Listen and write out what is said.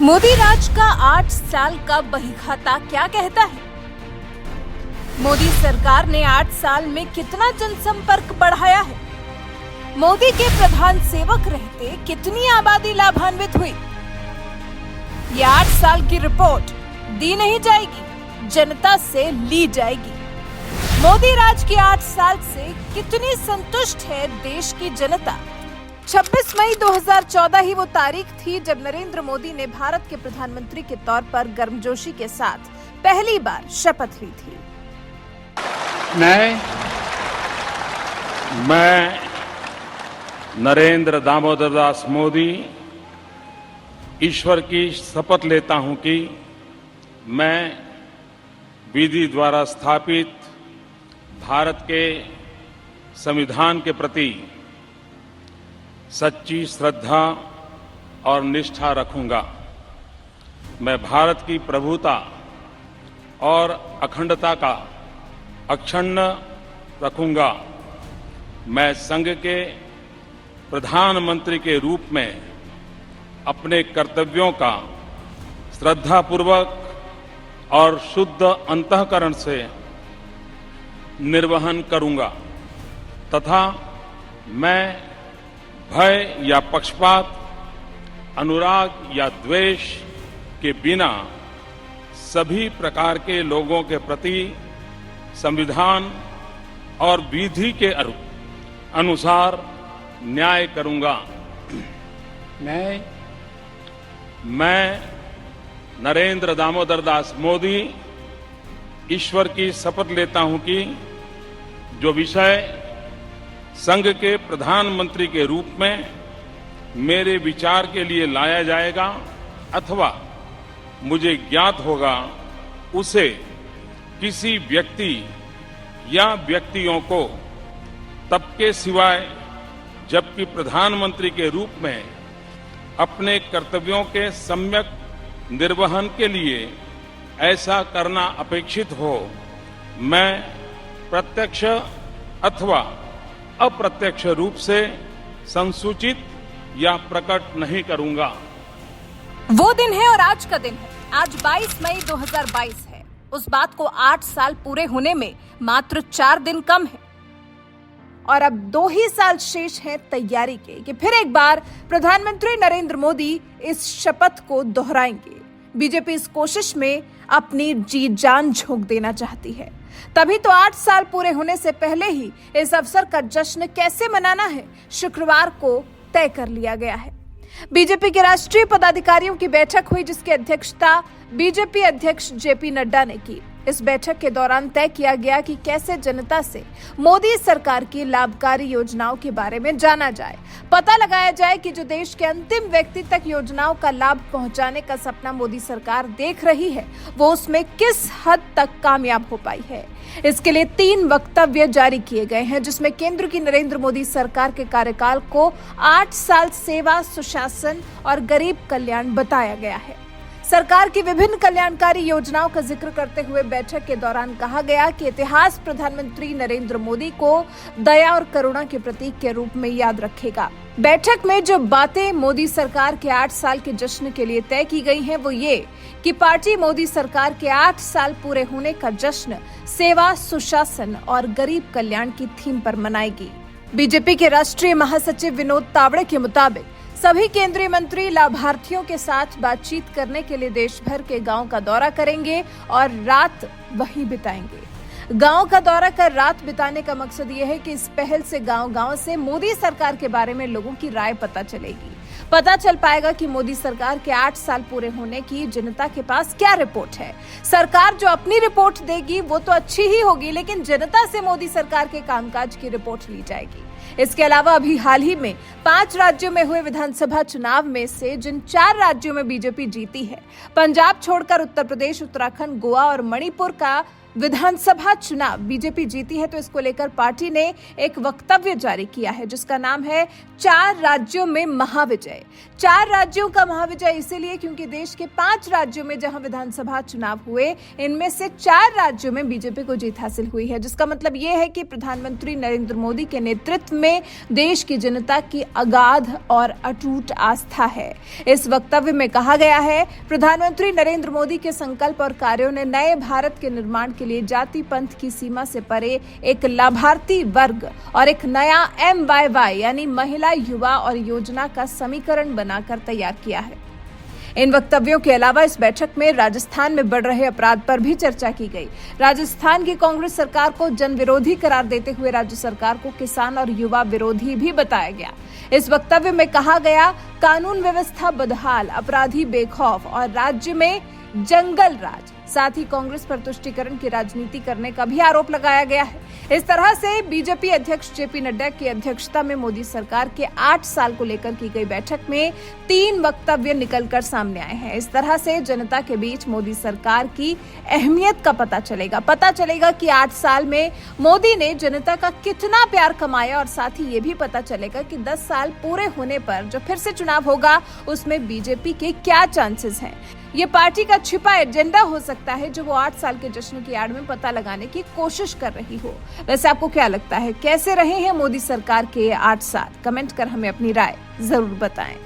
मोदी राज का 8 साल का बहीखाता क्या कहता है? मोदी सरकार ने 8 साल में कितना जनसंपर्क बढ़ाया है? मोदी के प्रधान सेवक रहते कितनी आबादी लाभान्वित हुई? ये 8 साल की रिपोर्ट दी नहीं जाएगी, जनता से ली जाएगी। मोदी राज के 8 साल से कितनी संतुष्ट है देश की जनता? 26 मई 2014 ही वो तारीख थी जब नरेंद्र मोदी ने भारत के प्रधानमंत्री के तौर पर गर्मजोशी के साथ पहली बार शपथ ली थी। मैं नरेंद्र दामोदर दास मोदी ईश्वर की शपथ लेता हूं कि मैं विधि द्वारा स्थापित भारत के संविधान के प्रति सच्ची श्रद्धा और निष्ठा रखूंगा। मैं भारत की प्रभुता और अखंडता का अक्षुण्ण रखूंगा। मैं संघ के प्रधानमंत्री के रूप में अपने कर्तव्यों का श्रद्धापूर्वक और शुद्ध अंतःकरण से निर्वहन करूंगा तथा मैं भय या पक्षपात, अनुराग या द्वेष के बिना सभी प्रकार के लोगों के प्रति संविधान और विधि के अनुसार न्याय करूंगा। मैं नरेंद्र दामोदर दास मोदी ईश्वर की शपथ लेता हूं कि जो विषय संघ के प्रधानमंत्री के रूप में मेरे विचार के लिए लाया जाएगा अथवा मुझे ज्ञात होगा, उसे किसी व्यक्ति या व्यक्तियों को तब के सिवाय जबकि प्रधानमंत्री के रूप में अपने कर्तव्यों के सम्यक निर्वहन के लिए ऐसा करना अपेक्षित हो, मैं प्रत्यक्ष अथवा अप्रत्यक्ष रूप से संसूचित या प्रकट नहीं करूंगा। वो दिन है और आज का दिन है। आज 22 मई 2022 है। उस बात को 8 साल पूरे होने में मात्र 4 दिन कम है और अब 2 ही साल शेष है तैयारी के कि फिर एक बार प्रधानमंत्री नरेंद्र मोदी इस शपथ को दोहराएंगे। बीजेपी इस कोशिश में अपनी जी जान झोंक देना चाहती है। तभी तो 8 साल पूरे होने से पहले ही इस अवसर का जश्न कैसे मनाना है, शुक्रवार को तय कर लिया गया है। बीजेपी के राष्ट्रीय पदाधिकारियों की बैठक हुई जिसकी अध्यक्षता बीजेपी अध्यक्ष जेपी नड्डा ने की। इस बैठक के दौरान तय किया गया कि कैसे जनता से मोदी सरकार की लाभकारी योजनाओं के बारे में जाना जाए, पता लगाया जाए कि जो देश के अंतिम व्यक्ति तक योजनाओं का लाभ पहुंचाने का सपना मोदी सरकार देख रही है वो उसमें किस हद तक कामयाब हो पाई है। इसके लिए 3 वक्तव्य जारी किए गए हैं जिसमें केंद्र की नरेंद्र मोदी सरकार के कार्यकाल को 8 साल सेवा, सुशासन और गरीब कल्याण बताया गया है। सरकार की विभिन्न कल्याणकारी योजनाओं का जिक्र करते हुए बैठक के दौरान कहा गया कि इतिहास प्रधानमंत्री नरेंद्र मोदी को दया और करुणा के प्रतीक के रूप में याद रखेगा। बैठक में जो बातें मोदी सरकार के 8 साल के जश्न के लिए तय की गई हैं वो ये कि पार्टी मोदी सरकार के 8 साल पूरे होने का जश्न सेवा, सुशासन और गरीब कल्याण की थीम पर मनाएगी। बीजेपी के राष्ट्रीय महासचिव विनोद तावड़े के मुताबिक सभी केंद्रीय मंत्री लाभार्थियों के साथ बातचीत करने के लिए देश भर के गांव का दौरा करेंगे और रात वहीं बिताएंगे। गांव का दौरा कर रात बिताने का मकसद ये है कि इस पहल से गांव-गांव से मोदी सरकार के बारे में लोगों की राय पता चलेगी। पता चल पाएगा कि मोदी सरकार के 8 साल पूरे होने की जनता के पास क्या रिपोर्ट है। सरकार जो अपनी रिपोर्ट देगी वो तो अच्छी ही होगी, लेकिन जनता से मोदी सरकार के कामकाज की रिपोर्ट ली जाएगी। इसके अलावा अभी हाल ही में 5 राज्यों में हुए विधानसभा चुनाव में से जिन 4 राज्यों में बीजेपी जीती है, पंजाब छोड़कर उत्तर प्रदेश, उत्तराखंड, गोवा और मणिपुर का विधानसभा चुनाव बीजेपी जीती है तो इसको लेकर पार्टी ने एक वक्तव्य जारी किया है जिसका नाम है 4 राज्यों में महाविजय। 4 राज्यों का महाविजय इसीलिए क्योंकि देश के 5 राज्यों में जहां विधानसभा चुनाव हुए, इनमें से 4 राज्यों में बीजेपी को जीत हासिल हुई है, जिसका मतलब यह है कि प्रधानमंत्री नरेंद्र मोदी के नेतृत्व में देश की जनता की अगाध और अटूट आस्था है। इस वक्तव्य में कहा गया है, प्रधानमंत्री नरेंद्र मोदी के संकल्प और कार्यों ने नए भारत के निर्माण के लिए जाति पंथ की सीमा से परे एक लाभार्थी वर्ग और एक नया MYY यानी महिला, युवा और योजना का समीकरण बनाकर तैयार किया है। इन वक्तव्यों के अलावा इस बैठक में राजस्थान में बढ़ रहे अपराध पर भी चर्चा की गई। राजस्थान की कांग्रेस सरकार को जन विरोधी करार देते हुए राज्य सरकार को किसान और युवा विरोधी भी बताया गया। इस वक्तव्य में कहा गया, कानून व्यवस्था बदहाल, अपराधी बेखौफ और राज्य में जंगल राज। साथ ही कांग्रेस पर तुष्टीकरण की राजनीति करने का भी आरोप लगाया गया है। इस तरह से बीजेपी अध्यक्ष JP नड्डा की अध्यक्षता में मोदी सरकार के 8 साल को लेकर की गई बैठक में 3 वक्तव्य निकलकर सामने आए हैं। इस तरह से जनता के बीच मोदी सरकार की अहमियत का पता चलेगा कि 8 साल में मोदी ने जनता का कितना प्यार कमाया और साथ ही ये भी पता चलेगा कि 10 साल पूरे होने पर जो फिर से चुनाव होगा उसमें बीजेपी के क्या चांसेस हैं। ये पार्टी का छिपा एजेंडा हो सकता है जो वो 8 साल के जश्न की आड़ में पता लगाने की कोशिश कर रही हो। वैसे आपको क्या लगता है, कैसे रहे हैं मोदी सरकार के 8 साल? कमेंट कर हमें अपनी राय जरूर बताएं।